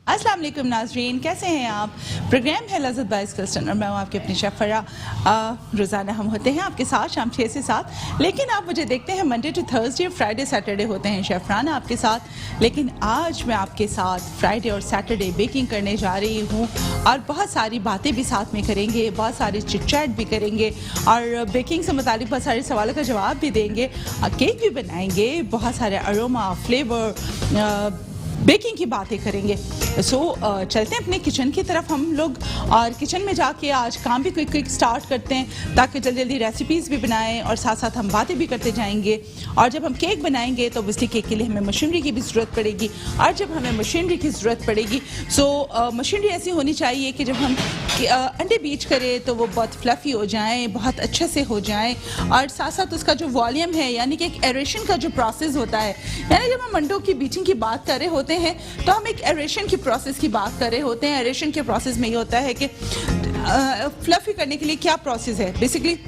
अस्सलाम वालेकुम नाज़रीन, कैसे हैं आप। प्रोग्राम है लज़्ज़त बाय स्किल्सटन और मैं हूँ आपकी अपनी शेफ़ फ़रा। रोज़ाना हम होते हैं आपके साथ शाम 6 से 7, लेकिन आप मुझे देखते हैं Monday to Thursday, Friday Saturday होते हैं शेफ़राना आपके साथ। लेकिन आज मैं आपके साथ फ्राइडे और सैटरडे बेकिंग करने जा रही हूँ और बहुत सारी बातें भी साथ में करेंगे, बहुत सारी चिट चैट भी करेंगे और बेकिंग से मुतालिक बहुत सारे सवालों का जवाब भी देंगे, केक भी बनाएंगे, बहुत सारे अरोमा फ्लेवर बेकिंग की बातें करेंगे। चलते हैं अपने किचन की तरफ हम लोग और किचन में जाके आज काम भी क्विक स्टार्ट करते हैं ताकि जल्दी जल्दी रेसिपीज़ भी बनाएं और साथ साथ हम बातें भी करते जाएंगे। और जब हम केक बनाएंगे तो ऑब्वियसली केक के लिए हमें मशीनरी की भी ज़रूरत पड़ेगी और जब हमें मशीनरी की ज़रूरत पड़ेगी मशीनरी ऐसी होनी चाहिए कि जब हम अंडे बीट करें तो वो बहुत फ्लफ़ी हो जाएँ, बहुत अच्छे से हो जाएँ और साथ साथ उसका जो वॉल्यूम है यानी कि एक एरेशन का जो प्रोसेस होता है, यानी जब हम अंडों की बीटिंग की बात कर रहे होते हैं तो हम एक एरेशन की प्रोसेस की बात कर रहे होते हैं। एरेशन के प्रोसेस में ये होता है कि फ्लफी करने के लिए क्या प्रोसेस है, बेसिकली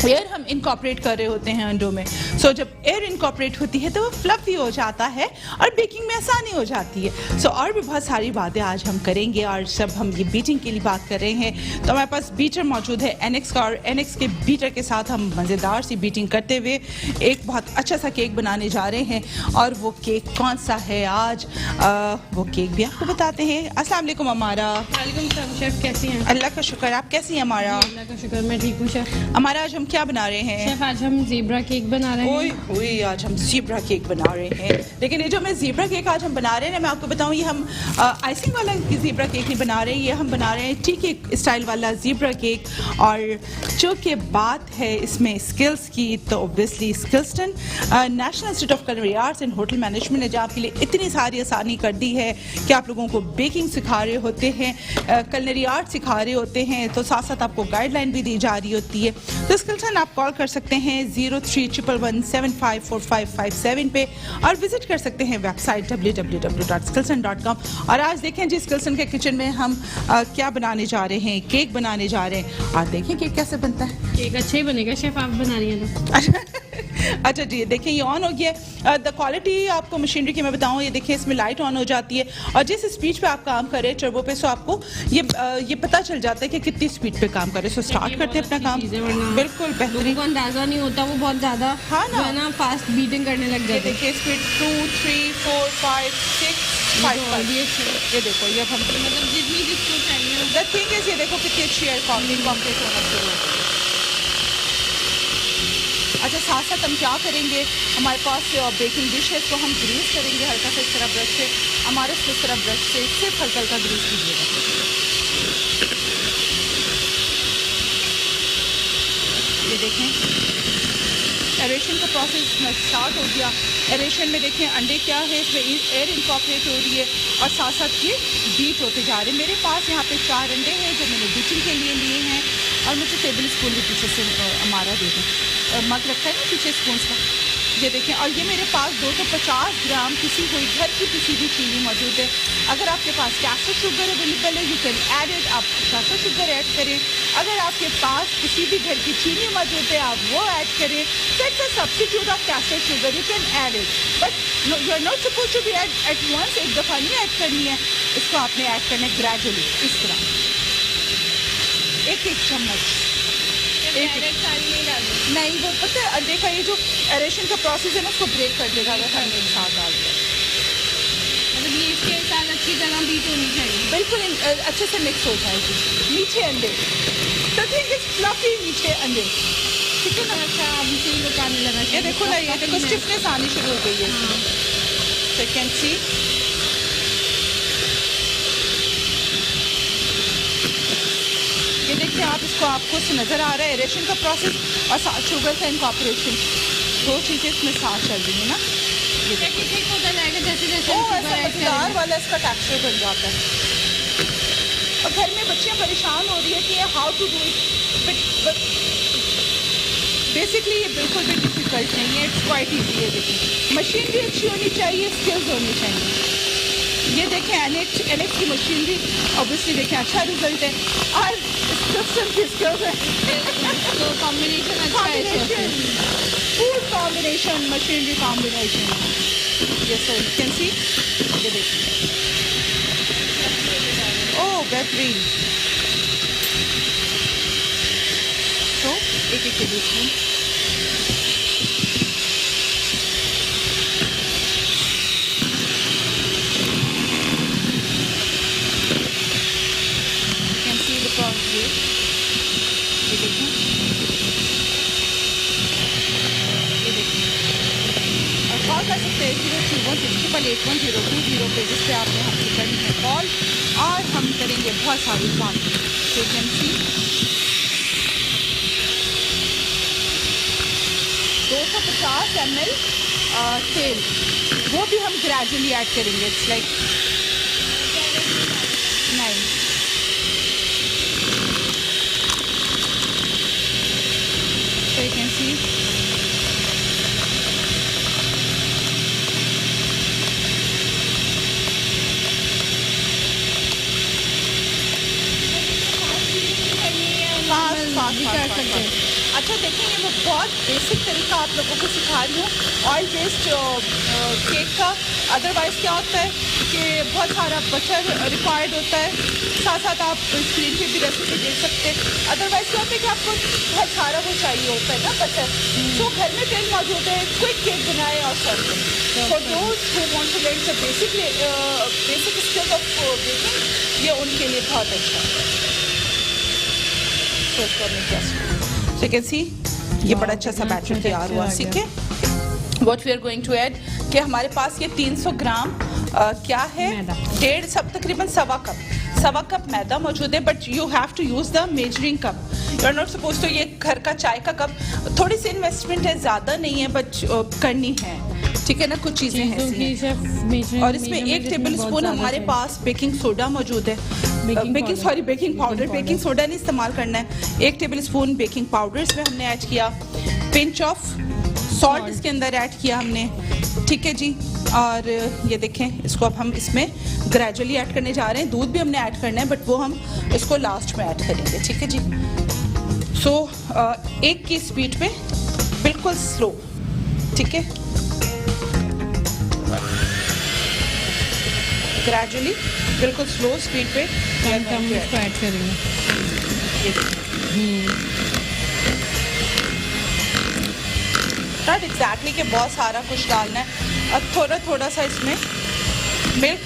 एयर हम इनकॉर्पोरेट कर रहे होते हैं अंडों में। जब एयर इनकॉर्पोरेट होती है तो वो फ्लफी हो जाता है और बेकिंग में आसानी हो जाती है। और भी बहुत सारी बातें आज हम करेंगे और सब हम ये बीटिंग के लिए बात कर रहे हैं तो हमारे पास बीटर मौजूद है एनएक्स का, और एनएक्स के बीटर के साथ हम मज़ेदार सी बीटिंग करते हुए एक बहुत अच्छा सा केक बनाने जा रहे हैं। और वो केक कौन सा है आज, वो केक भी आपको बताते हैं। अस्सलाम वालेकुम अमारा। वालेकुम सलाम शेफ, कैसी हैं? अल्लाह का शुक्र, आप कैसी हैं अमारा? अल्लाह का शुक्र, मैं ठीक हूँ शेफ। हमारा आज हम क्या बना रहे हैं? शेफ आज हम ज़ीब्रा केक बना रहे हैं। ओए आज हम ज़ीब्रा केक बना रहे हैं। लेकिन ये जो मैं ज़ीब्रा केक आज हम बना रहे हैं ना, मैं आपको बताऊं ये हम आइसिंग वाला ज़ीब्रा केक नहीं बना रहे हैं, ये हम बना रहे हैं टी केक स्टाइल वाला ज़ीब्रा केक। और जो कि बात है इसमें स्किल्स की तो ऑब्वियसली स्किल्सटन National Institute of Culinary Arts and Hotel Management ने जो आपके लिए इतनी सारी आसानी कर दी है कि आप लोगों को बेकिंग सिखा रहे होते हैं, कुलिनरी आर्ट सिखा रहे होते हैं, तो साथ साथ आपको गाइडलाइन भी दी जा रही होती है। तो स्किल्सटन आप कॉल कर सकते हैं 031117554557 पे और विजिट कर सकते हैं वेबसाइट www.skillson.com। और आज देखें जी स्किल्सन के किचन में हम क्या बनाने जा रहे हैं, केक बनाने जा रहे हैं। और देखें केक कैसे बनता है। केक अच्छा ही बनेगा शेफ, आप बना रही हैं तो। अच्छा जी, देखिए ये ऑन हो गया। द क्वालिटी आपको मशीनरी की मैं बताऊं, ये देखिए इसमें लाइट ऑन हो जाती है और जिस स्पीड पे आप काम कर रहे हैं टर्बो पे, सो आपको ये पता चल जाता है कि कितनी स्पीड पे काम कर रहे हैं। सो स्टार्ट करते हैं अपना काम। बिल्कुल बेहतरीन, को अंदाजा नहीं होता, वो बहुत ज़्यादा हाँ ना, ना फास्ट बीटिंग करने लग जाते हैं। देखिए स्पीड 2 3 4 5 6 5 ये देखो, ये हम मतलब जितनी जिसको चाहिए। द थिंग इज ये देखो कितनी अच्छी है कॉम्प्लीट होना शुरू हो। अच्छा साथ साथ हम क्या करेंगे, हमारे पास बेकिंग डिश है तो हम ग्रीस करेंगे हल्का सा इस तरह ब्रश से, हमारे इस तरह ब्रश से सिर्फ हल्का हल्का ग्रीस कीजिएगा। ये देखें एरेशन का प्रोसेस स्टार्ट हो गया। एरेशन में देखें अंडे क्या है, इसमें एयर इनकॉर्पोरेट हो रही है और साथ साथ ये बीट होते जा रहे हैं। मेरे पास यहाँ पे 4 अंडे हैं जो मैंने बीटिंग के लिए लिए हैं और मुझे टेबल स्पून भी पीछे से हमारा दे दें, मग रखा है ना पीछे स्पून का, ये देखें। और ये मेरे पास 250 ग्राम पिसी हुई घर की पिसी हुई चीनी मौजूद है। अगर आपके पास कैस्टर शुगर अवेलेबल है यू कैन ऐड इट, आप कैस्टर शुगर ऐड करें। अगर आपके पास किसी भी घर की चीनी मौजूद है आप वो ऐड करें। So it's a substitute of castor sugar, you can add it, but no, you are not supposed to be add at once। एक दफ़ा नहीं ऐड करनी है, इसको आपने ऐड करना है ग्रेजुअली इस तरह, एक चम्मच। नहीं वो पता है अंडे का ये जो एरेशन का प्रोसेस है ना उसको ब्रेक कर देगा अगर हमने एक साथ डाल दिया। मतलब ये इसके साथ अच्छी तरह बीट होनी चाहिए, बिल्कुल अच्छे से मिक्स हो जाएगी। मीठे अंडे, the thing is fluffy मीठे अंडे, ठीक है ना। अच्छा अभी से ही आने लगा। ये देखो ना, ये देखो स्टिफनेस आनी शुरू हो गई है इसमें, so you can see। ये देखिए आप, इसको आपको नज़र आ रहा है एरेशन का प्रोसेस और शुगर का इनकॉर्पोरेशन, दो चीज़ें इसमें साथ चल रही है ना। ये ठीक होता जाएगा जैसे जैसे ऐसा मज़ेदार वाला इसका टेक्सचर बन जाता है। और घर में बच्चियाँ परेशान हो रही है कि how to do it, basically ये बिल्कुल भी डिफ़िकल्ट नहीं है, इट्स क्वाइट ईजी है। देखिए मशीनरी अच्छी होनी चाहिए, स्किल्स होनी चाहिए। ये देखें एनएक्स की मशीनरी, ऑब्वियसली देखें अच्छा रिजल्ट है और स्किल्स है, तो कॉम्बिनेशन अच्छा है, फूड कॉम्बिनेशन, मशीनरी कॉम्बिनेशन। ये सो यू कैन सी, ये देखिए बेहतरीन। तो एक टेबल स्पून ये देखें, और कॉल कर सकते हैं 0216881020 पे, जिस पे आपने हमसे करनी है कॉल, और हम करेंगे बहुत सारी क्वांटिटी। तो कैन सी 250 ml तेल, वो भी हम ग्रेजुअली ऐड करेंगे। इट्स लाइक नहीं, so you can see fast. अच्छा देखेंगे, मैं बहुत बेसिक तरीका आप लोगों को सिखा रही हूँ ऑयल बेस्ड केक का। अदरवाइज़ क्या होता है कि बहुत सारा बटर रिक्वायर्ड होता है, साथ साथ आप स्क्रीन पे भी रेसिपी देख सकते हैं। अदरवाइज़ क्या होता है कि आपको बहुत सारा वो चाहिए होता है ना बटर, तो घर में तेल मौजूद है, क्विक केक बनाए और सर्व करें। For those who want to learn the basic skills of baking, ये उनके लिए बहुत अच्छा है। So you can see ये बड़ा अच्छा सा बैटर तैयार हुआ। ठीक है, what we are going to add कि हमारे पास ये 300 ग्राम क्या है, डेढ़ सब तकरीबन सवा कप मैदा मौजूद है। But you have to use the measuring cup, you are not suppose to. ये घर का चाय का कप, थोड़ी सी इन्वेस्टमेंट है, ज़्यादा नहीं है, बट करनी है। ठीक है ना, कुछ चीज़ें हैं ऐसी। और इसमें 1 टेबल स्पून हमारे पास बेकिंग सोडा मौजूद है, बेकिंग पाउडर। बेकिंग सोडा नहीं इस्तेमाल करना है। 1 टेबल स्पून बेकिंग पाउडर इसमें हमने ऐड किया। पिंच ऑफ सॉल्ट इसके अंदर ऐड किया हमने। ठीक है जी, और ये देखें, इसको अब हम इसमें ग्रेजुअली ऐड करने जा रहे हैं। दूध भी हमने ऐड करना है, बट वो हम इसको लास्ट में ऐड करेंगे। ठीक है जी। सो 1 की स्पीड पे बिल्कुल स्लो। ठीक है, ग्रेजुअली बिल्कुल स्लो स्पीड पे हम इसको ऐड करेंगे। नॉट एग्जैक्टली कि बहुत सारा कुछ डालना है, और थोड़ा थोड़ा सा इसमें मिल्क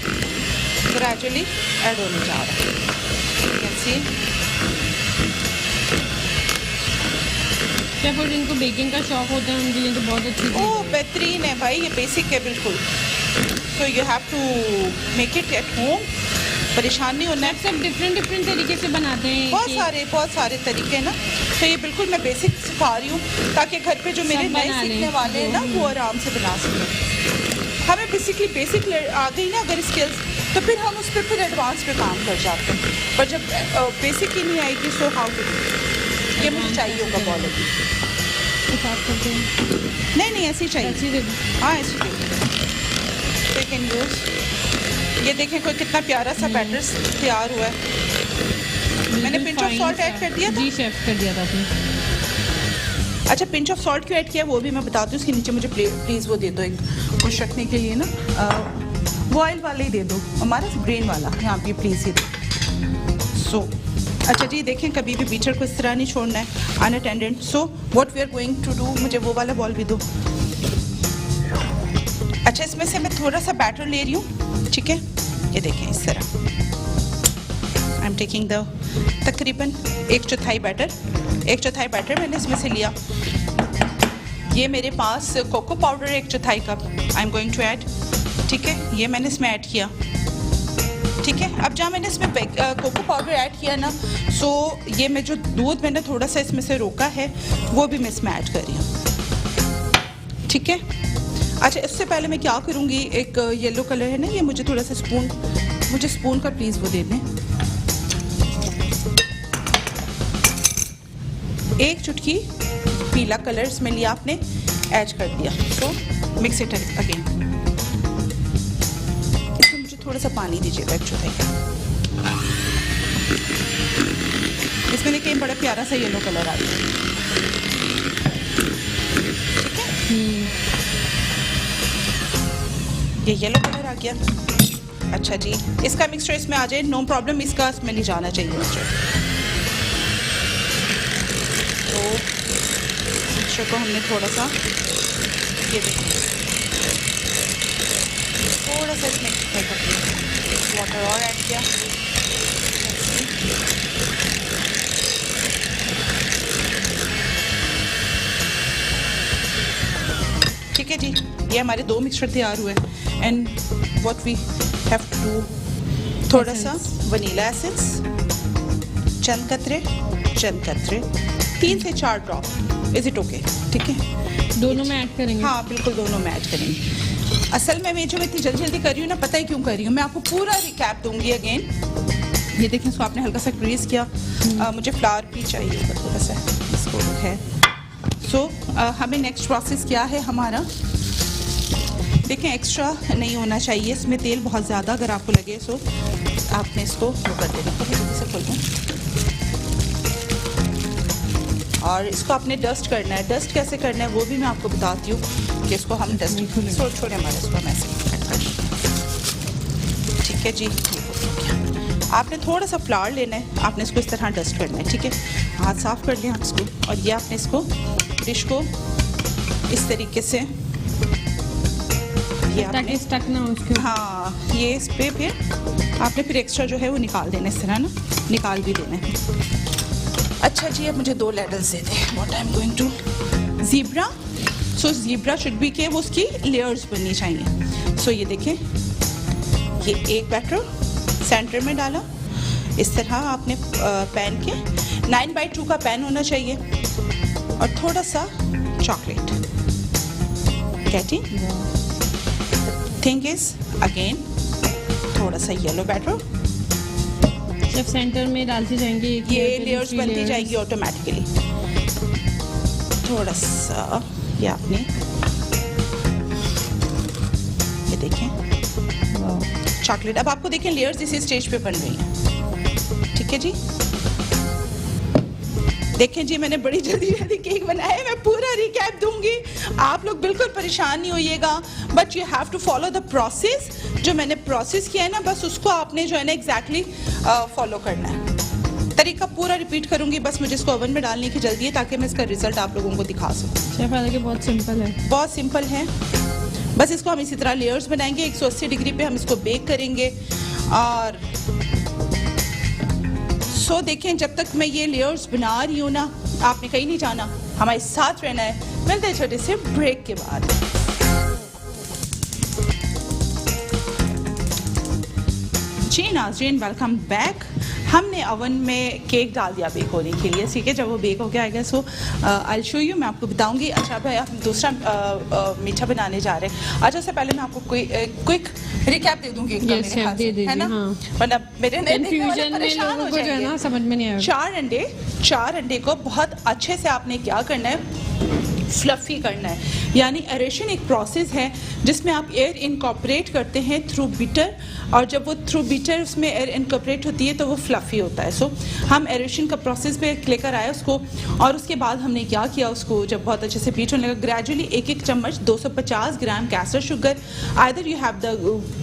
ग्रेजुअली ऐड होने जा रहा है। जब जिनको बेकिंग का शौक होता है उनके लिए तो बहुत अच्छी चीज़ है। ओह बेहतरीन है भाई, ये बेसिक है बिल्कुल। So you have to make it at home, परेशान नहीं होना है। सब डिफरेंट तरीके से बनाते हैं, बहुत सारे तरीके ना। तो ये बिल्कुल मैं बेसिक सिखा रही हूँ ताकि घर पे जो मेरे नए सीखने वाले हैं ना, वो आराम से बना सकें। हमें बेसिकली बेसिक आ गई ना अगर स्किल्स, तो फिर हम उस पर फिर एडवांस पे काम कर जाते हैं। पर जब बेसिक ही नहीं आएगी, सो हाउ टू, ये मुझे चाहिए होगा बॉल अभी। नहीं ऐसे ही चाहिए। हाँ ऐसे ही कैन यूज़। ये देखें कोई कितना प्यारा सा बैटर तैयार हुआ है। मैंने पिंच ऑफ सॉल्ट ऐड कर दिया था। जी शेफ, कर दिया था आपने। अच्छा, पिंच ऑफ सॉल्ट क्यों ऐड किया वो भी मैं बताती हूँ। उसके नीचे मुझे प्लीज़ वो दे दो, एक कुछ रखने के लिए ना, वो ऑयल वाले ही दे दो, हमारा ग्रेन वाला यहाँ पे प्लीज़ ही दो। सो अच्छा जी, देखें कभी भी बीटर को इस तरह नहीं छोड़ना है unattended. So what we are going to do, मुझे वो वाला बॉल भी दो। अच्छा, इसमें से मैं थोड़ा सा बैटर ले रही हूँ। ठीक है, ये देखें इस तरह आई एम टेकिंग द तकरीबन 1/4 बैटर मैंने इसमें से लिया। ये मेरे पास cocoa powder 1/4 cup I am going to add. ठीक है, ये मैंने इसमें ऐड किया। ठीक है, अब जहाँ मैंने इसमें कोको पाउडर ऐड किया ना, सो ये मैं जो दूध मैंने थोड़ा सा इसमें से रोका है वो भी मैं इसमें ऐड कर रही हूँ। ठीक है, अच्छा इससे पहले मैं क्या करूँगी, एक येलो कलर है ना, ये मुझे थोड़ा सा स्पून का प्लीज़ वो दे दें। 1 चुटकी पीला कलर इसमें लिया आपने, ऐड कर दिया। सो मिक्स इट अगेन। इसमें मुझे थोड़ा सा पानी दीजिएगा 1/4 का। इसमें देखिए बड़ा प्यारा सा येलो कलर आ गया। ठीक है, ये येलो कलर आ गया। अच्छा जी, इसका मिक्सचर इसमें आ जाए, नो प्रॉब्लम, इसका इसमें नहीं जाना चाहिए मिक्सचर। तो मिक्सचर को हमने थोड़ा सा, ये देखिए, थोड़ा सा इसमें वाटर और ऐड किया। ठीक है जी, ये हमारे 2 मिक्सचर तैयार हुए। And what we have to do, थोड़ा सा वनीला एसेंस, चंद कतरे 3 से 4 ड्रॉप, इज इट ओके? ठीक है, दोनों में ऐड करेंगे? हाँ बिल्कुल, दोनों में ऐड करेंगे। असल में मैं जो इतनी जल्दी कर रही हूँ ना, पता है क्यों कर रही हूँ, मैं आपको पूरा रिकैप दूंगी अगेन। ये देखें, इसको आपने हल्का सा ग्रीस किया। मुझे फ्लावर भी चाहिए होगा थोड़ा सा, इसको है। सो हमें नेक्स्ट प्रोसेस क्या है हमारा, देखें एक्स्ट्रा नहीं होना चाहिए इसमें तेल बहुत ज़्यादा, अगर आपको लगे सो आपने इसको वो कर देना। से खोल दूँ और इसको आपने डस्ट करना है। डस्ट कैसे करना है वो भी मैं आपको बताती हूँ कि इसको हम डस्ट छोड़े हमारे इसको हम ऐसे, ठीक है जी। आपने थोड़ा सा फ्लावर लेना है, आपने इसको इस तरह डस्ट करना है, ठीक है। हाथ साफ कर लें आप इसको, और ये आपने इसको डिश को इस तरीके से, ये ताकि स्टक ना हो उसके। हाँ, ये इस पे फिर आपने फिर एक्स्ट्रा जो है वो निकाल देना, इस तरह ना निकाल भी देना है। अच्छा जी, अब मुझे 2 लैडल्स दे दें। What I am going to zebra. So zebra should be के वो उसकी लेयर्स बननी चाहिए। सो ये देखें, ये एक बैटर सेंटर में डाला, इस तरह आपने पैन के 9/2 का पैन होना चाहिए, और थोड़ा सा chocolate. Getting thing is again थोड़ा सा येलो बैटर, जब सेंटर में डालते जाएंगे ये लेयर्स बनती जाएंगी ऑटोमेटिकली। थोड़ा सा ये आपने, ये देखें चॉकलेट। अब आपको देखें लेयर्स इसी स्टेज पे बन रही हैं, ठीक है जी। देखें जी, मैंने बड़ी जल्दी केक बनाया है, मैं पूरा रिकैप दूंगी, आप लोग बिल्कुल परेशान नहीं होइएगा, but you have to follow the process. जो मैंने प्रोसेस किया है ना, बस उसको आपने जो है ना एग्जैक्टली फॉलो करना है। तरीका पूरा रिपीट करूंगी, बस मुझे इसको ओवन में डालने की जल्दी है ताकि मैं इसका रिजल्ट आप लोगों को दिखा सकूँ। शेफ, हालांकि बहुत सिंपल है, बहुत सिंपल है। बस इसको हम इसी तरह लेयर्स बनाएंगे, 180 डिग्री पे हम इसको बेक करेंगे। और सो देखें, जब तक मैं ये लेयर्स बना रही हूँ ना, आपने कहीं नहीं जाना, हमारे साथ रहना है। मिलते हैं छोटे से ब्रेक के बाद। जी नाज़रीन, वेलकम बैक। हमने ओवन में केक डाल दिया बेक होने के लिए, ठीक है। जब वो बेक हो गया आएगा, सो आई शो यू, मैं आपको बताऊंगी। अच्छा भाई, हम दूसरा मीठा बनाने जा रहे हैं। अच्छा, उससे पहले मैं आपको क्विक रिकैप दे दूंगी, है ना, वरना मेरे कंफ्यूजन में लोगों को जो है ना समझ में नहीं आएगा। 4 अंडे को बहुत अच्छे से आपने क्या करना है, फ्लफी करना है। यानी एरेशन एक प्रोसेस है जिसमें आप एयर इनकॉर्पोरेट करते हैं थ्रू बीटर, और जब वो थ्रू बीटर उसमें एयर इनकॉर्पोरेट होती है तो वो फ्लफी होता है। सो हम एरेशन का प्रोसेस पे लेकर आए उसको, और उसके बाद हमने क्या किया, उसको जब बहुत अच्छे से बीट होने लगा, ग्रेजुअली 1-1 चम्मच 250 gram caster sugar, either you have the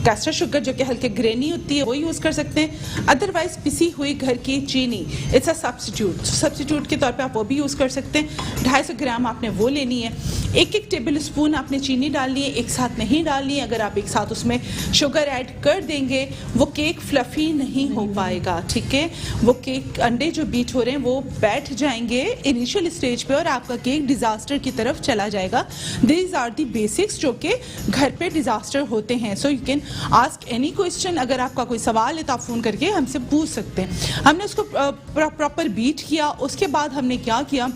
caster sugar जो कि हल्के ग्रेनी होती है वो यूज़ कर सकते हैं, अदरवाइज पिसी हुई घर की चीनी, इट्स अ सब्स्टिट्यूट के तौर पे आप वो भी यूज़ कर सकते हैं। 250 ग्राम आपने वो लेनी है। 1-1 टेबल स्पून आपने चीनी डालनी है, एक साथ नहीं डालनी है। अगर आप एक साथ उसमें शुगर ऐड कर देंगे वो केक फ्लफी नहीं हो पाएगा, ठीक है। वो केक, अंडे जो बीट हो रहे हैं वो बैठ जाएंगे इनिशियल स्टेज पे, और आपका केक डिजास्टर की तरफ चला जाएगा। दीज आर दी बेसिक्स जो कि घर पे डिजास्टर होते हैं। So you can ask any question, अगर आपका कोई सवाल है तो आप फ़ोन करके हमसे पूछ सकते हैं। हमने उसको प्रॉपर बीट किया, उसके बाद हमने क्या किया,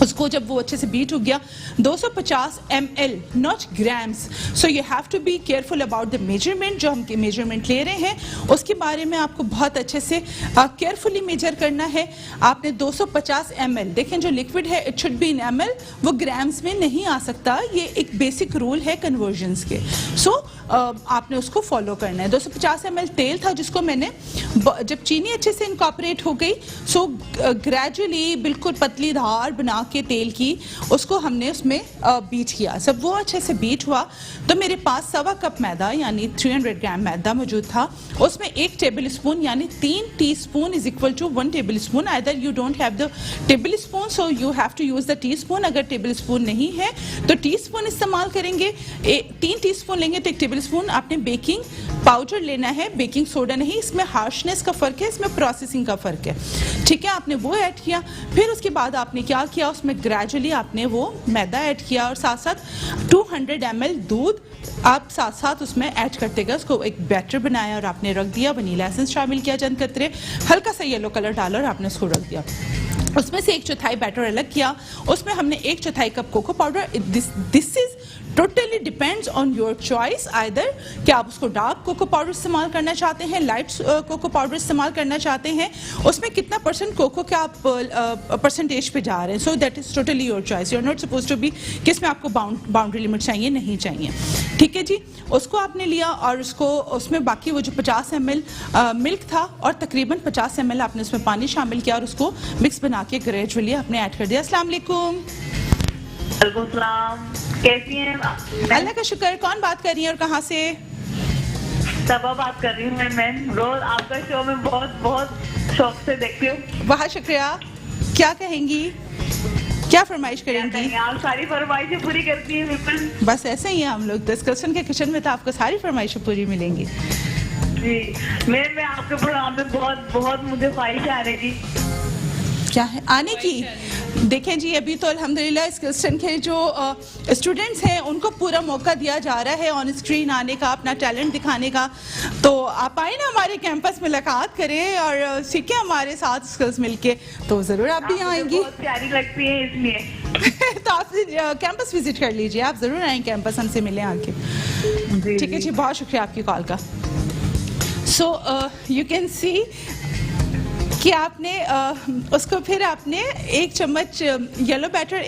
उसको जब वो अच्छे से बीट हो गया, 250 ml not grams. So you have to be careful about the measurement. जो हम मेजरमेंट ले रहे हैं उसके बारे में आपको बहुत अच्छे से केयरफुली मेजर करना है। आपने 250 ml, देखें जो लिक्विड है it should be in ml, वो ग्राम्स में नहीं आ सकता। ये एक बेसिक रूल है कन्वर्जन्स के। सो आपने उसको फॉलो करना है। 250 ml तेल था जिसको मैंने, जब चीनी अच्छे से इनकॉर्पोरेट हो गई, सो ग्रेजुअली बिल्कुल पतली धार बना के तेल की, उसको हमने उसमें बीट किया। जब वो अच्छे से बीट हुआ तो मेरे पास 1.25 कप मैदा यानी 300 ग्राम मैदा मौजूद था। उसमें 1 टेबल स्पून यानी 3 teaspoon is equal to 1 tablespoon. Either you don't have the tablespoon so you have to use the teaspoon. अगर टेबल स्पून नहीं है तो टीस्पून इस्तेमाल करेंगे। 3 टीस्पून लेंगे तो 1 टेबल स्पून आपने बेकिंग पाउडर लेना है, बेकिंग सोडा नहीं। इसमें हार्शनेस का फ़र्क है, इसमें प्रोसेसिंग का फ़र्क है, ठीक है। आपने वो ऐड किया, फिर उसके बाद आपने क्या किया, उसमें ग्रेजुअली आपने वो मैदा ऐड किया और साथ साथ 200 ml दूध आप साथ साथ उसमें ऐड करते गए। उसको एक बैटर बनाया और आपने रख दिया। वनीला एसेंस शामिल किया चंद कतरे, हल्का सा येलो कलर डाला और आपने उसको रख दिया। उसमें से 1/4 बैटर अलग किया, उसमें हमने 1/4 cup cocoa powder. This is totally depends on your choice, either कि आप उसको डार्क कोको पाउडर इस्तेमाल करना चाहते हैं, लाइट कोको पाउडर इस्तेमाल करना चाहते हैं, उसमें कितना % कोको के आप परसेंटेज पे जा रहे हैं। So that is totally your choice. You are not suppose to be कि इसमें आपको बाउंड्री लिमिट चाहिए, नहीं चाहिए, ठीक है जी। उसको आपने लिया और उसको उसमें बाकी वो जो 50 ml मिल्क था और तकरीबन 50 ml आपने उसमें पानी शामिल किया और उसको मिक्स बना के ग्रेजुअली आपने ऐड कर दिया। अस्सलाम वालेकुम। वालेकुम सलाम, कैसी हैं? अल्लाह का शुक्र। कौन बात कर रही है और कहाँ से? सबा बात कर रही हूँ मैं रोज आपका शो में बहुत बहुत शौक से देखती हूँ। बहुत शुक्रिया। क्या कहेंगी, क्या फरमाइश करेंगी? आप सारी फरमाइशें पूरी करती हैं बिल्कुल। बस ऐसे ही है हम लोग, डिस्कशन के किचन में तो आपको सारी फरमाइशें पूरी मिलेंगी जी। मैं आपके प्रोग्राम में बहुत बहुत मुझे ख्वाहिश आ रही थी। क्या है आने की? देखें जी, अभी तो अल्हम्दुलिल्लाह इस क्वेश्चन के जो स्टूडेंट्स हैं उनको पूरा मौका दिया जा रहा है ऑन स्क्रीन आने का, अपना टैलेंट दिखाने का। तो आप आए ना हमारे कैंपस, मुलाकात करें और सीखें हमारे साथ स्किल्स मिलके, तो ज़रूर आप भी आएंगी। बहुत प्यारी लगती है इसलिए। तो आप कैंपस विजिट कर लीजिए, आप ज़रूर आएँ कैंपस, हमसे मिलें आके, ठीक है जी। बहुत शुक्रिया आपकी कॉल का। सो यू कैन सी कि आपने उसको फिर आपने 1 चम्मच येलो बैटर,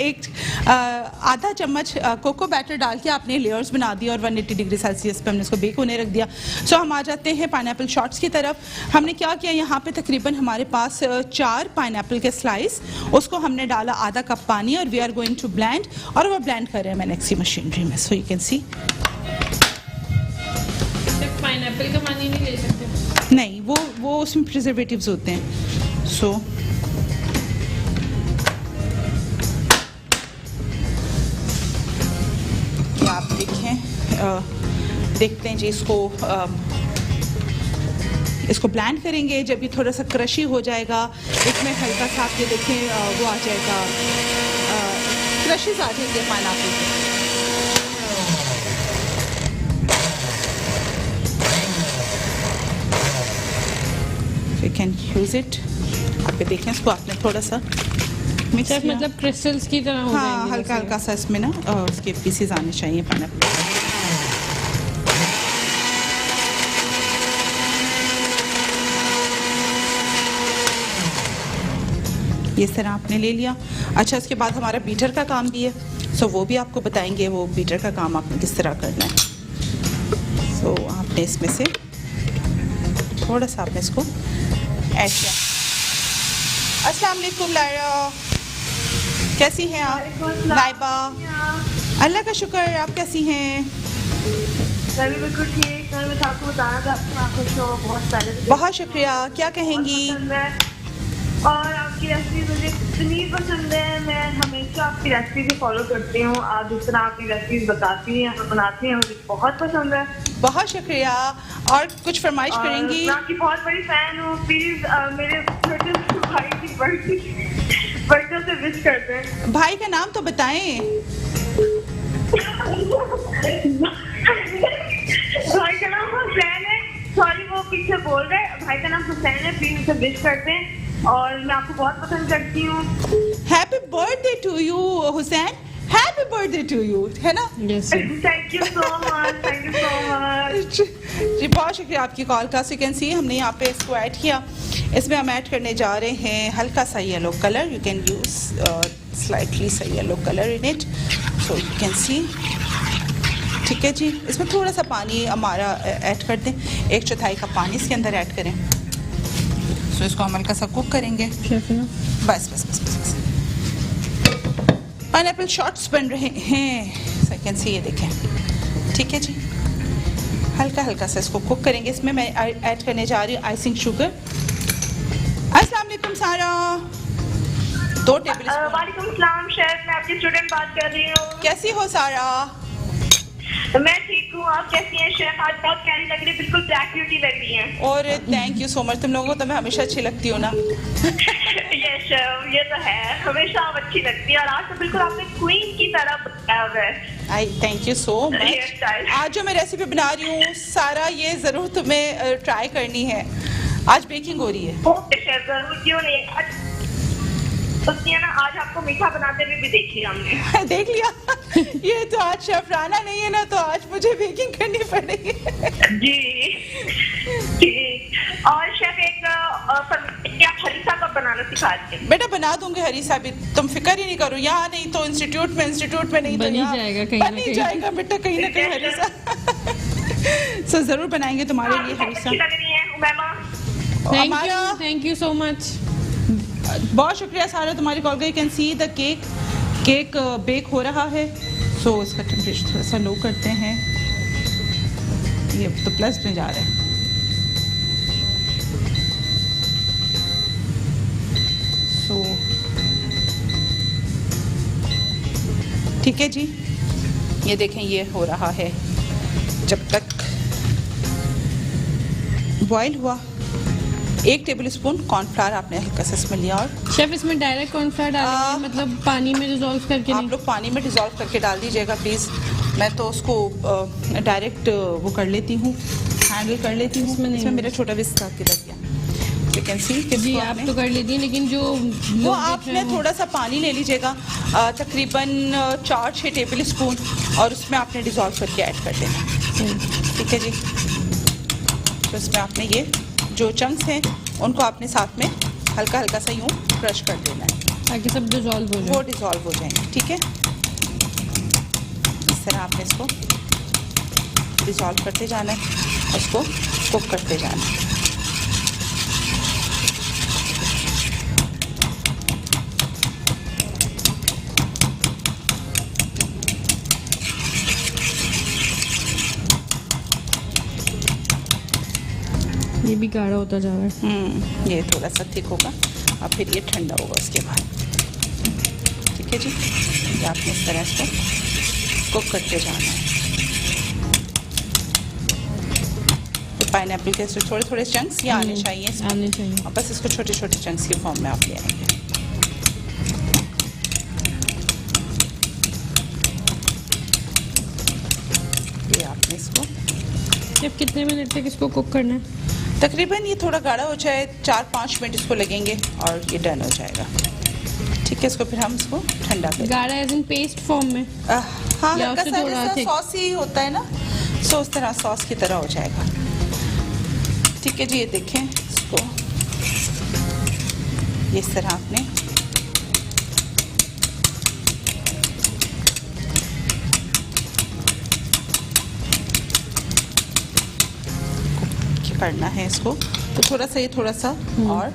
आधा चम्मच कोको बैटर डाल के आपने लेयर्स बना दिया और 180 डिग्री सेल्सियस पे हमने इसको बेक होने रख दिया। सो हम आ जाते हैं पाइनएप्पल शॉट्स की तरफ। हमने क्या किया, यहाँ पे तकरीबन हमारे पास 4 पाइनएप्पल के स्लाइस, उसको हमने डाला आधा कप पानी और we are going to blend, और वो ब्लेंड कर रहे हैं मैंने एक्सी मशीनरी में। सो यू कैन सी पाइनएप्पल का पानी नहीं ले सकते? नहीं, वो उसमें प्रिजर्वेटिव्स होते हैं। सो आप देखें, देखते हैं जी, इसको ब्लेंड करेंगे। जब ये थोड़ा सा क्रशी हो जाएगा, इसमें हल्का सा आप ये देखें वो आ जाएगा, क्रशेस आ जाएंगे पाइनएप्पल के। You can use it। आप ये देखें, इसको आपने थोड़ा सा मिक्स किया, मतलब क्रिस्टल्स की तरह हो हाँ, जाएंगे हल्का हल्का सा इसमें ना उसके पीसेस आने चाहिए पाइनएप्पल। ये इस तरह आपने ले लिया। अच्छा, उसके बाद हमारा बीटर का काम भी है, सो वो भी आपको बताएंगे वो बीटर का काम आपने किस तरह करना है। सो आपने इसमें से थोड़ा सा आपने इसको ऐड किया। अस्सलाम वालेकुम लायरा, कैसी हैं आप? लाइबा, अल्लाह का शुक्र। आप कैसी हैं? सभी बिल्कुल ठीक। मैं आपको बताना चाहती हूँ, आपका शो बहुत पहले से बहुत शुक्रिया। क्या कहेंगी? और आपकी रेसिपी मुझे इतनी पसंद है। मैं हमेशा आपकी रेसिपी को फॉलो करती हूँ। आप जिस तरह आपकी रेसिपी बताती हैं और बनाती हैं, मुझे बहुत पसंद है। बहुत शुक्रिया। और कुछ फरमाइश करेंगी? मैं आपकी बहुत बड़ी फैन हूँ। प्लीज मेरे छोटे भाई की बर्थडे से विश कर दें। भाई का नाम तो बताएं। भाई का नाम हुसैन है। सॉरी, वो पीछे बोल रहे हैं। भाई का नाम हुसैन है, प्लीज उसे विश कर दें। और मैं आपको बहुत पसंद करती हूँ। Happy birthday to you Hussain, happy birthday to you, है ना? Thank you so much, thank you so much ji. बहुत शुक्रिया आपकी कॉल का। सो कैन सी हमने यहाँ पे इसको ऐड किया। इसमें हम ऐड करने जा रहे हैं हल्का सा yellow colour. You can use slightly सा yellow colour in it. So you can see, ठीक है जी। इसमें थोड़ा सा पानी हमारा ऐड कर दें, 1/4 कप पानी इसके अंदर ऐड करें। सो इसको हम हल्का सा कुक करेंगे। बस बस बस बस, बस। पाइनएप्पल शॉट्स बन रहे हैं, सेकंड से ये देखें। ठीक है जी, हल्का हल्का सा इसको कुक करेंगे। इसमें मैं ऐड करने जा रही हूँ आइसिंग शुगर। अस्सलाम वालेकुम सारा, 2 टेबल स्पून। वालेकुम सलाम शेफ, मैं आपकी स्टूडेंट बात कर रही हूँ। कैसी हो सारा? मैं ठीक हूँ, आप कैसी हैं शेफ? आज बहुत प्यारी लग रही है, बिल्कुल ब्लैक ब्यूटी लग रही हैं। और थैंक यू सो मच, तुम लोगों को तो मैं हमेशा अच्छी लगती हूँ ना। ये शेफ, ये तो है, हमेशा आप अच्छी लगती है और आज तो बिल्कुल आपने क्वीन की तरह बताया हुआ है। आई thank you so Hair much. style। आज जो मैं रेसिपी बना रही हूँ सारा, ये ज़रूर तुम्हें ट्राई करनी है। आज बेकिंग हो रही है। ओके शेफ, जरूर, क्यों नहीं। आज उसकी है ना, आज आपको मीठा बनाते हुए भी देख लिया हमने। देख लिया। ये तो आज शेफराना नहीं है ना, तो आज मुझे बेकिंग करनी पड़ेगी। जी ठीक। और शेफ एक क्या हरीसा कब बनाना सिखा दें? बेटा बना दूंगी हरीसा भी, तुम फिक्र ही नहीं करो। यहाँ नहीं तो इंस्टीट्यूट में नहीं तो बन ही यहाँ जाएगा कहीं ना बन ही कहीं। जाएगा बेटा, कहीं ना कहीं हरीसा। सो जरूर बनाएंगे तुम्हारे लिए बहुत हरीसा। अच्छी लग रही है Umaima. Thank you so much. बहुत शुक्रिया सारा, तुम्हारी कॉल का। You can see the cake bake हो रहा है। सो इसका टेम्परेचर थोड़ा सा लो करते हैं। ये तो प्लस में जा रहा है। सो ठीक है जी, ये देखें ये हो रहा है। जब तक बॉईल हुआ, 1 टेबल स्पून कॉर्नफ्लावर आपने हल्का सा इसमें लिया। और शेफ इसमें डायरेक्ट कॉर्नफ्लावर डालेंगे, मतलब पानी में डिसॉल्व करके आप नहीं? लोग पानी में डिज़ोल्व करके डाल दीजिएगा प्लीज़। मैं तो उसको डायरेक्ट वो कर लेती हूँ, हैंडल कर लेती हूँ। इसमें नहीं इसमें मेरा छोटा विस्क किधर गया? यू कैन सी जी, आप तो कर लेती हैं, लेकिन जो वो आपने थोड़ा सा पानी ले लीजिएगा, तकरीबन 4-6 टेबल स्पून, और उसमें आपने डिज़ोल्व करके ऐड कर देना। ठीक है जी। तो इसमें आपने ये जो चंक्स हैं उनको आपने साथ में हल्का हल्का सा यूँ क्रश कर देना है, ताकि सब डिसॉल्व हो वो जाए। डिज़ोल्व हो जाएंगे। ठीक है, इस तरह आपने इसको डिज़ोल्व करते जाना है, उसको कुक करते जाना है। ये भी गाढ़ा होता जा रहा है। ये थोड़ा सा थिक होगा और फिर ये ठंडा होगा उसके बाद। ठीक है जी, ये आपने इस तरह इसको कुक करते जाना है। तो पाइनएप्पल के थोड़े थोड़े चंक्स ये आने चाहिए इसमें। आने चाहिए। और बस इसको छोटे छोटे चंक्स के फॉर्म में आप ले आएंगे। ये आपने इसको शेफ कितने मिनट तक इसको कुक करना है? तकरीबन ये थोड़ा गाढ़ा हो जाए, 4-5 मिनट इसको लगेंगे और ये डन हो जाएगा। ठीक है, इसको फिर हम इसको ठंडा करेंगे। गाढ़ा एज इन पेस्ट फॉर्म में? हाँ, या हल्का उससे सा थोड़ा जैसा thick? सॉस ही होता है ना, सो उस तरह सॉस की तरह हो जाएगा। ठीक है जी, ये देखें इसको, ये इस तरह आपने करना है इसको। तो थोड़ा सा और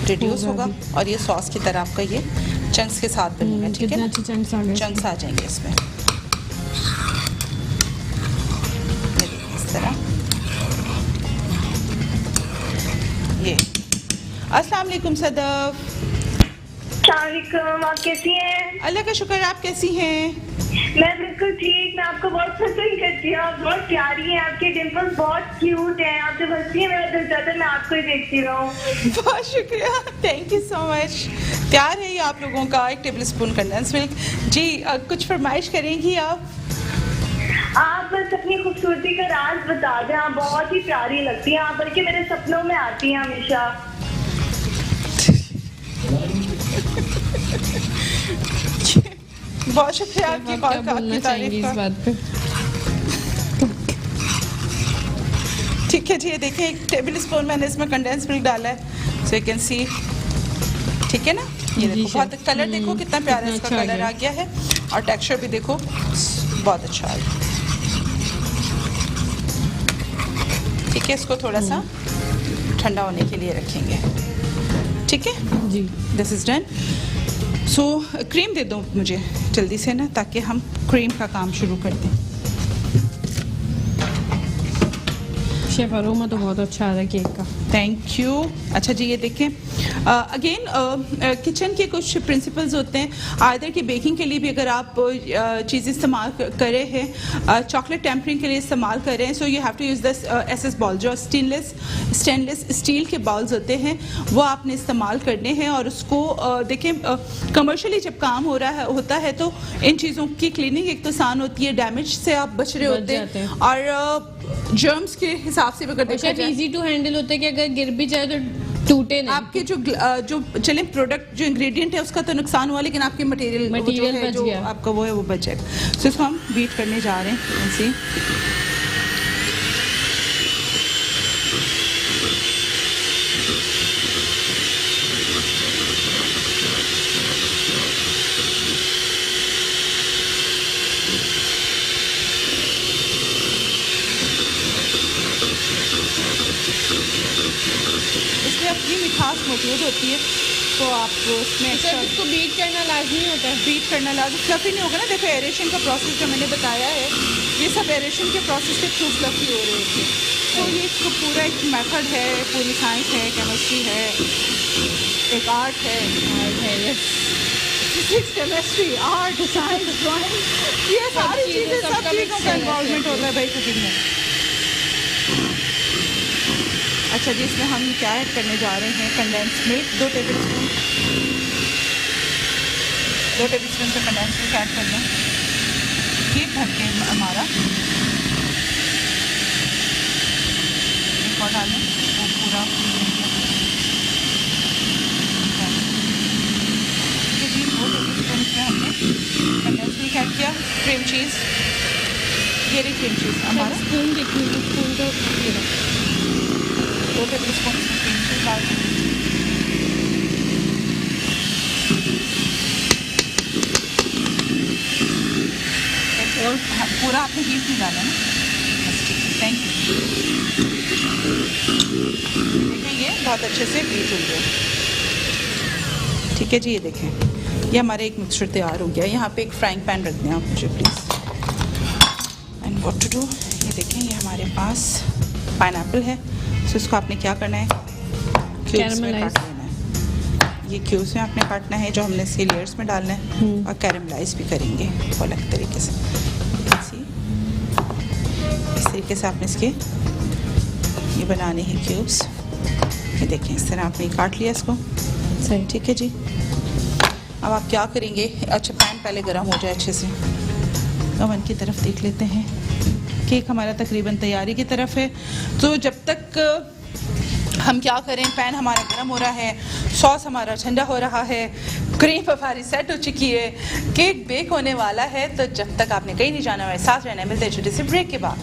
रिड्यूस होगा और ये सॉस की तरह आपका ये चंक्स के साथ बनेगा। ठीक है कितने ना, अच्छे चंक्स आ गए। चंक्स आ जाएंगे इसमें। ये देखिए इस तरह। ये अस्सलाम वालेकुम सदफ। अस्सलामुअलैकुम, आप कैसी हैं? अल्लाह का शुक्र, आप कैसी हैं? मैं बिल्कुल ठीक। मैं आपको बहुत पसंद करती हूँ, आप बहुत प्यारी हैं, आपके डिम्पल्स बहुत क्यूट हैं। आप जब हंसती हैं मेरा दिल चाहता है मैं आपको ही देखती रहूँ। बहुत शुक्रिया, थैंक यू सो मच। प्यार है ये आप लोगों का। 1 टेबल स्पून कंडेंस मिल्क। जी कुछ फरमाइश करेंगी आप? आप बस अपनी खूबसूरती का राज बता दें। आप बहुत ही प्यारी लगती हैं, आप बल्कि मेरे सपनों में आती हैं हमेशा। बहुत शुक्रिया आपकी आप कॉल क्या का, बोलना आपकी चाहेंगी तारीफ इस का। बात पे? ठीक है जी, ये देखिए 1 टेबल स्पून मैंने इसमें कंडेंस मिल्क डाला है, सो यू कैन सी। ठीक है ना, ये जी, देखो बहुत शेफ। कलर देखो कितना प्यारा कितना इसका अच्छा कलर गया। आ गया है और टेक्सचर भी देखो बहुत अच्छा है। ठीक है, इसको थोड़ा सा ठंडा होने के लिए रखेंगे। ठीक है, जी। This is done. So cream दे दो मुझे। जल्दी से ना, ताकि हम क्रीम का काम शुरू कर दें। शेफ अरोमा तो बहुत अच्छा आ रहा है केक का। Thank you. अच्छा जी, ये देखें अगेन किचन के कुछ प्रिंसिपल्स होते हैं। आइदर की बेकिंग के लिए भी अगर आप चीज़ इस्तेमाल कर रहे हैं, चॉकलेट टेम्परिंग के लिए इस्तेमाल कर रहे हैं, so you have to use this SS ball, जो स्टेनलेस स्टील के बॉल्स होते हैं, वो आपने इस्तेमाल करने हैं। और उसको देखें, कमर्शियली जब काम होता है तो इन चीज़ों की क्लीनिंग एक तो आसान होती है, डैमेज से आप बच रहे होते हैं, और जर्म्स के हिसाब से भी अगर देखा जाए इजी टू हैंडल होता है कि अगर गिर भी जाए तो टूटे नहीं। आपके जो चले प्रोडक्ट जो इंग्रेडिएंट है उसका तो नुकसान हुआ, लेकिन आपके मटेरियल बच जो गया। आपका वो है वो बच जाएगा। तो इसको हम बीट करने जा रहे हैं ऐसे। इसमें अपनी मिठास मौजूद होती है, तो आप उसमें सर इसको बीट करना लाजमी होता है। बीट करना लाजमी, फ्लफी नहीं होगा ना। देखो एरेशन का प्रोसेस जो मैंने बताया है, ये सब एरेशन के प्रोसेस के थ्रू फ्लफी हो रहे थे। तो ये इसको पूरा एक मेथड है, पूरी साइंस है, केमिस्ट्री है, एक आर्ट है, physics, chemistry, art, science, drawing, ये सारी चीज़ें, सब चीज़ों का इन्वॉल्वमेंट होता है भाई कुकिंग में। अच्छा जी, इसमें हम क्या ऐड करने जा रहे हैं? कंडेंस मिल्क 2 टेबलस्पून से कंडेंस मिल्क ऐड कर लें। केक भर के हमारा एक और डालें, वो पूरा ठीक है जी। 2 टेबलस्पून इसमें हमने कंडेंस मिल्क ऐड किया। क्रीम चीज़, ये रही क्रीम चीज़ हमारा। स्पून देखिए, स्पून का 2 टेबलस्पून इसमें क्रीम चीज़ डाल दें। और पूरा आपने हीट नहीं डाला ना, बस ठीक है। Thank you. देखें ये बहुत अच्छे से बीट हो गया। ठीक है जी, ये देखें ये हमारे एक मिक्सचर तैयार हो गया। यहाँ पे एक फ्राइंग पैन रख दें आप मुझे please. And what to do, ये देखें ये हमारे पास पाइनएप्पल है। तो इसको आपने क्या करना है, क्यूब्स में काट लेना है। ये क्यूब्स में आपने काटना है, जो हमने इसके लेयर्स में डालना है, और कैरमलाइज भी करेंगे अलग तरीके से। इस तरीके से आपने इसके ये बनाने हैं क्यूब्स। ये देखें इस तरह आपने काट लिया इसको, सही। ठीक है जी। अब आप क्या करेंगे, अच्छा पैन पहले गर्म हो जाए अच्छे से। ओवन की तरफ देख लेते हैं। केक हमारा तकरीबन तैयारी की तरफ है। तो जब तक हम क्या करें, पैन हमारा गर्म हो रहा है, सॉस हमारा ठंडा हो रहा है, क्रीम हमारी सेट हो चुकी है, केक बेक होने वाला है। तो जब तक आपने कहीं नहीं जाना, हमारे साथ रहना है। मिलते हैं छोटे से ब्रेक के बाद।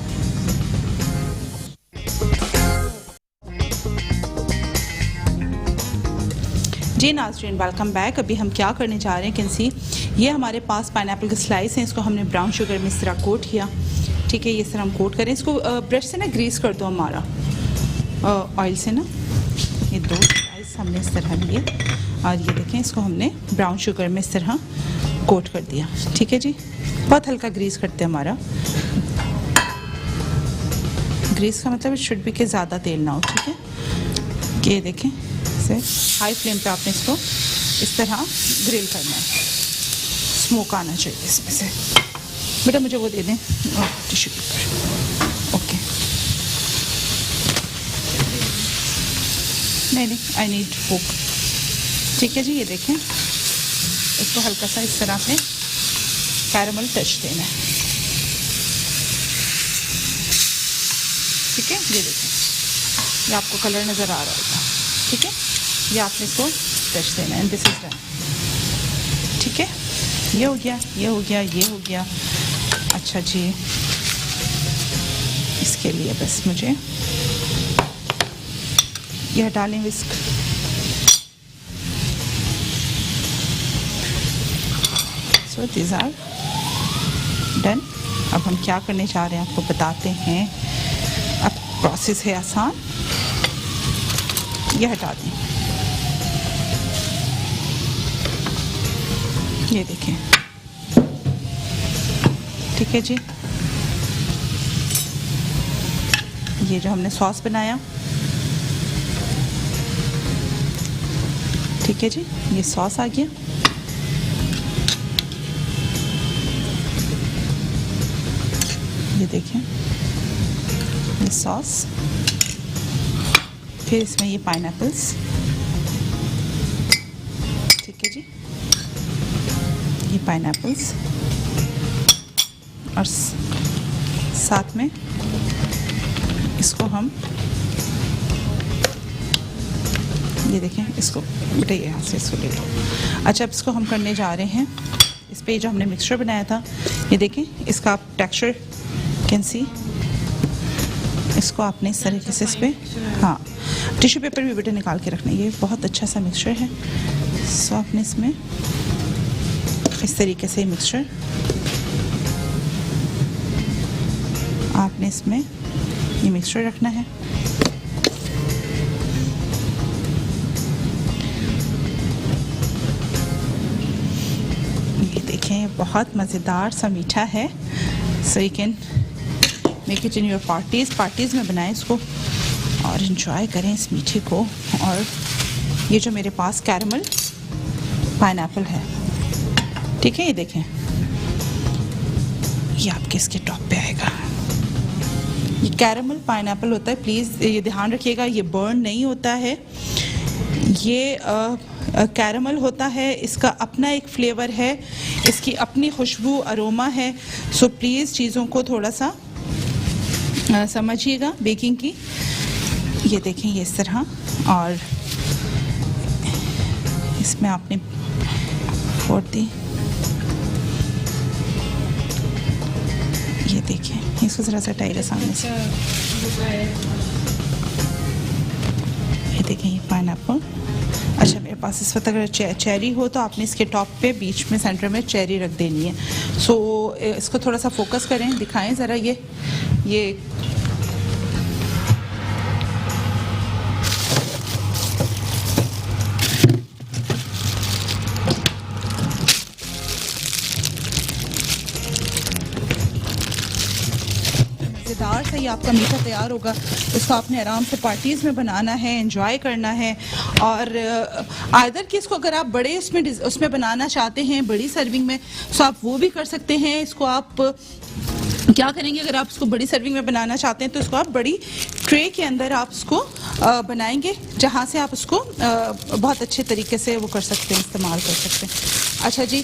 जी नाज़रीन, वेलकम बैक। अभी हम क्या करने जा रहे हैं, कैन सी ये हमारे पास पाइनएप्पल के स्लाइस हैं। इसको हमने ब्राउन शुगर में इस तरह कोट किया। ठीक है, ये इस तरह हम कोट करें। इसको ब्रश से ना ग्रीस कर दो हमारा, ऑयल से ना। ये 2 स्लाइस हमने इस तरह लिए, और ये देखें इसको हमने ब्राउन शुगर में इस तरह कोट कर दिया। ठीक है जी, बहुत हल्का ग्रीस करते हैं हमारा। ग्रीस का मतलब शुड बी के ज़्यादा तेल ना हो। ठीक है, ये देखें से हाई फ्लेम पे आपने इसको इस तरह ग्रिल करना है। स्मोक आना चाहिए इसमें से। बेटा मुझे वो दे दें टिश्यू पेपर। ओके, नहीं आई नीड फोक। ठीक है जी, ये देखें इसको हल्का सा इस तरह से कैरेमल टच देना है। ठीक है, ये देखें ये आपको कलर नज़र आ रहा होगा। ठीक है, ये आपने इसको टच देना है। This is done. ठीक है, ये हो गया, ये हो गया, ये हो गया। अच्छा जी, इसके लिए बस मुझे यह डालें whisk. So this are done. अब हम क्या करने जा रहे हैं आपको बताते हैं। अब प्रोसेस है आसान, यह हटा दें। ये देखें ठीक है जी, ये जो हमने सॉस बनाया, ठीक है जी, ये सॉस आ गया। ये देखें, ये सॉस, फिर इसमें ये पाइनएप्पल्स, ठीक है जी, ये पाइनएप्पल्स, और साथ में इसको हम, ये देखें, इसको बेटे यहाँ से इसको ले लो। अच्छा, अब इसको हम करने जा रहे हैं, इस पे जो हमने मिक्सचर बनाया था, ये देखें, इसका आप टेक्सचर कैन सी, इसको आपने इस तरीके से इस पे, हाँ, टिश्यू पेपर भी बेटे निकाल के रखना। ये बहुत अच्छा सा मिक्सचर है। सो आपने इसमें इस तरीके से मिक्सचर आपने इसमें ये मिक्सचर रखना है। ये देखें, बहुत मज़ेदार सा मीठा है। सो you can make it in your parties में बनाएं इसको और इन्जॉय करें इस मीठे को। और ये जो मेरे पास कैरमल पाइनएप्पल है, ठीक है, ये देखें, ये आपके इसके टॉप पे आएगा। ये कैरमल पाइनएप्पल होता है, प्लीज़ ये ध्यान रखिएगा, ये बर्न नहीं होता है, ये कैरमल होता है, इसका अपना एक फ्लेवर है, इसकी अपनी खुशबू अरोमा है। सो प्लीज़ चीज़ों को थोड़ा सा समझिएगा बेकिंग की। ये देखें, ये इस तरह, और इसमें आपने फोड़ दी, ये देखें, इसको ज़रा सा हटाइएगा सामने से। ये देखें, ये पाइनएप्पल। अच्छा, मेरे पास इस वक्त अगर चेरी हो तो आपने इसके टॉप पे बीच में सेंटर में चेरी रख देनी है। सो इसको थोड़ा सा फोकस करें, दिखाएं ज़रा, ये मज़ेदार सा ये आपका मीठा तैयार होगा। इसको आपने आराम से पार्टीज़ में बनाना है, एंजॉय करना है। और आइदर कि इसको अगर आप बड़े उसमें बनाना चाहते हैं, बड़ी सर्विंग में, तो आप वो भी कर सकते हैं। इसको आप क्या करेंगे, अगर आप इसको बड़ी सर्विंग में बनाना चाहते हैं तो इसको आप बड़ी ट्रे के अंदर आप इसको बनाएंगे, जहाँ से आप उसको बहुत अच्छे तरीके से वो कर सकते हैं, इस्तेमाल कर सकते हैं। अच्छा जी,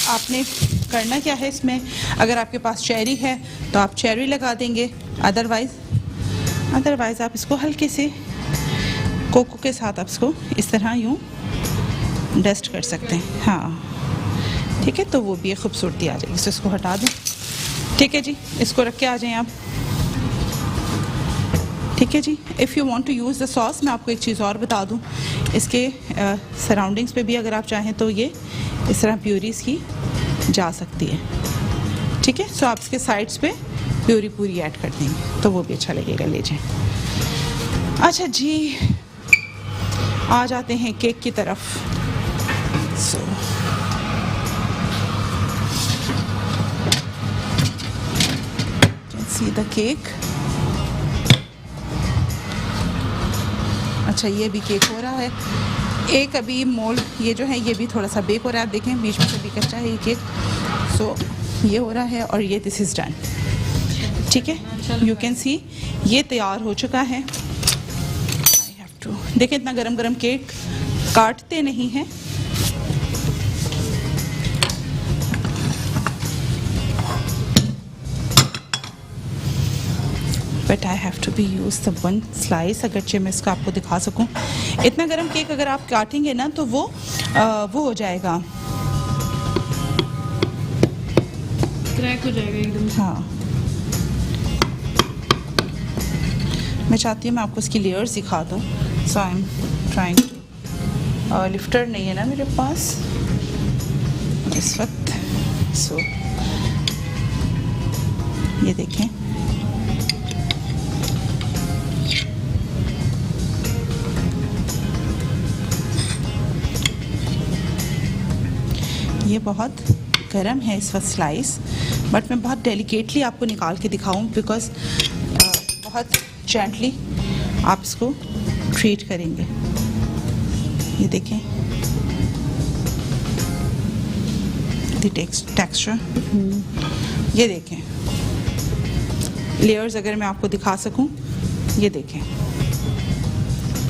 आपने करना क्या है इसमें, अगर आपके पास चेरी है तो आप चेरी लगा देंगे, अदरवाइज़ आप इसको हल्के से कोको के साथ आप इसको इस तरह यूँ डस्ट कर सकते हैं। हाँ, ठीक है, तो वो भी एक खूबसूरती आ जाएगी। इसको हटा दें, ठीक है जी, इसको रख के आ जाएं आप, ठीक है जी। If you want to use the sauce, मैं आपको एक चीज़ और बता दूं, इसके सराउंडिंग्स पे भी अगर आप चाहें तो ये इस तरह प्यूरीज की जा सकती है, ठीक है। सो आप इसके साइड्स पे प्यूरी पूरी ऐड कर देंगे तो वो भी अच्छा लगेगा। ले जाएं। अच्छा जी, आ जाते हैं केक की तरफ। सो सी द केक। अच्छा, ये भी केक हो रहा है। एक अभी मोल्ड ये जो है ये भी थोड़ा सा बेक हो रहा है। आप देखें, बीच में से भी कच्चा है ये केक। सो ये हो रहा है और ये दिस इज़ डन, ठीक है। यू कैन सी ये तैयार हो चुका है। आई हैव टू, देखें, इतना गरम गरम केक काटते नहीं हैं। But I have to be use the one slice, अगरचे मैं इसका आपको दिखा सकूं। इतना गरम केक अगर आप काटेंगे ना तो वो हो जाएगा, क्रैक हो जाएगा एकदम। हाँ, मैं चाहती हूँ मैं आपको इसकी लेयर्स दिखा दूँ। So I am trying to, lifter नहीं है ना मेरे पास इस वक्त। सो ये देखें, ये बहुत गर्म है इस वक्त स्लाइस, बट मैं बहुत डेलिकेटली आपको निकाल के दिखाऊं बिकॉज बहुत जेंटली आप इसको ट्रीट करेंगे। ये देखें टेक्सचर, ये देखें लेयर्स, अगर मैं आपको दिखा सकूं, ये देखें,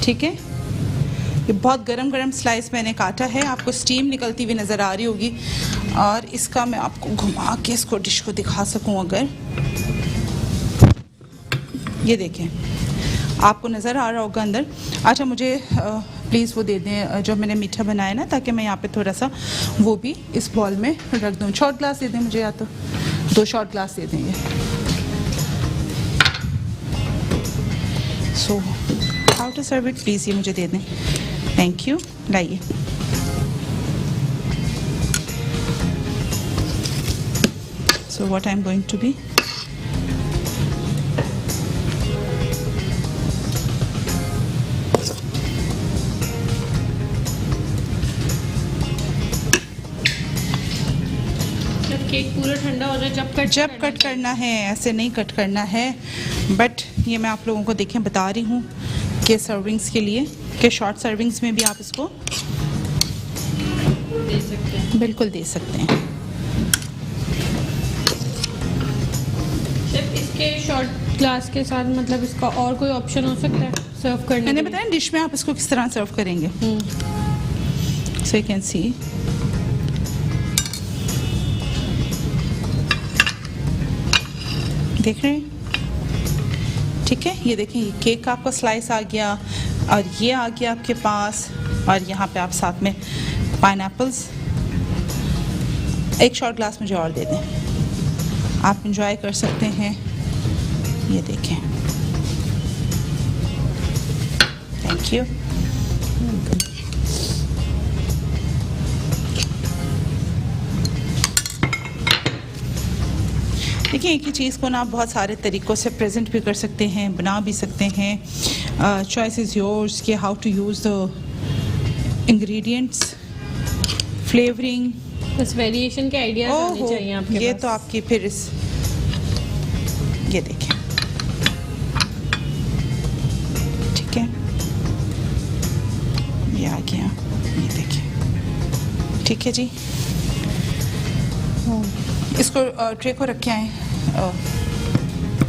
ठीक है। ये बहुत गरम गरम स्लाइस मैंने काटा है, आपको स्टीम निकलती हुई नज़र आ रही होगी। और इसका मैं आपको घुमा के इसको डिश को दिखा सकूं अगर, ये देखें आपको नज़र आ रहा होगा अंदर। अच्छा मुझे प्लीज़ वो दे दें जो मैंने मीठा बनाया ना, ताकि मैं यहाँ पे थोड़ा सा वो भी इस बॉल में रख दूँ। शॉर्ट ग्लास दे दें मुझे, या तो 2 शॉर्ट ग्लास दे देंगे। So how to serve it, please ये मुझे दे दें, थैंक यू। लाइए, so what I am going to be, cake पूरा ठंडा हो जाए जब कट करना है, ऐसे नहीं कट करना है। बट ये मैं आप लोगों को देखें बता रही हूँ कि सर्विंग्स के लिए, कि शॉर्ट सर्विंग्स में भी आप इसको दे सकते हैं, बिल्कुल दे सकते हैं। सिर्फ इसके शॉर्ट ग्लास के साथ मतलब इसका और कोई ऑप्शन हो सकता है सर्व करने? मैंने बताया डिश में आप इसको किस तरह सर्व करेंगे। सो यू कैन सी, देख रहे हैं, ठीक है। ये देखें, ये केक का आपका स्लाइस आ गया और ये आ गया आपके पास, और यहाँ पे आप साथ में पाइनएप्पल्स। एक शॉर्ट ग्लास मुझे और दे दें, आप इंजॉय कर सकते हैं। ये देखें, थैंक यू। देखिए एक ही चीज़ को ना आप बहुत सारे तरीक़ों से प्रेजेंट भी कर सकते हैं, बना भी सकते हैं। चॉइस इज़ योर्स कि how to use the ingredients, flavouring, बस वेरिएशन के आइडियाज होने चाहिए आपके ये पास। तो आपकी फिर इस, ये देखें, ठीक है, ये आ गया, ये देखें, ठीक है जी। इसको ट्रे को रख के आए,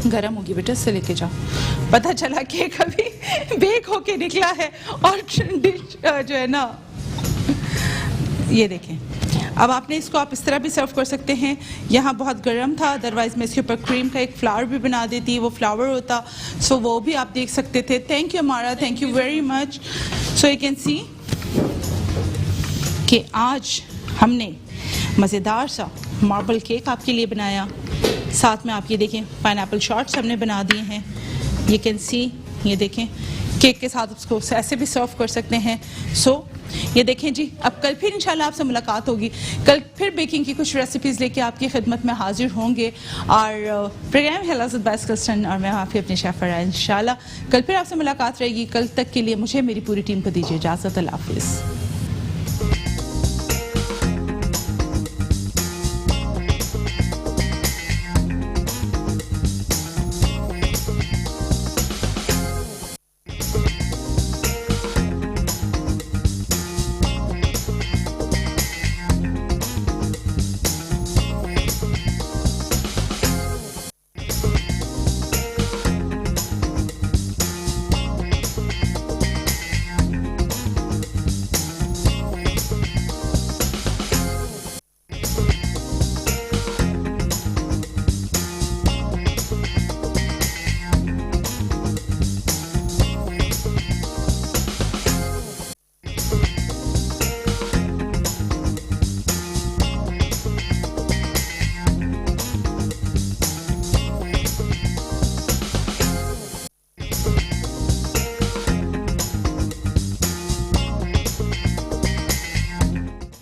गरम होगी बेटा, इससे लेके जाओ। पता चला कि कभी बेक होके निकला है और डिश जो है ना, ये देखें। अब आपने इसको आप इस तरह भी सर्व कर सकते हैं। यहाँ बहुत गर्म था, अदरवाइज मैं इसके ऊपर क्रीम का एक फ्लावर भी बना देती, वो फ्लावर होता, सो वो भी आप देख सकते थे। थैंक यू अमारा, thank you very much. So you can सी कि आज हमने मज़ेदार सा मार्बल केक आपके लिए बनाया, साथ में आप ये देखें पाइनएप्पल शॉट्स हमने बना दिए हैं। यू कैन सी, ये देखें केक के साथ उसको ऐसे भी सर्व कर सकते हैं। सो ये देखें जी, अब कल फिर इंशाल्लाह आपसे मुलाकात होगी। कल फिर बेकिंग की कुछ रेसिपीज़ लेके आपकी खिदमत में हाजिर होंगे, और प्रोग्राम है लज़्ज़त बाय क्रिस्टन, और मैं आपकी अपनी शेफ़ फराह। इंशाल्लाह कल फिर आपसे मुलाकात रहेगी। कल तक के लिए मुझे मेरी पूरी टीम को दीजिए इजाज़त। अल्लाह हाफ़िज़।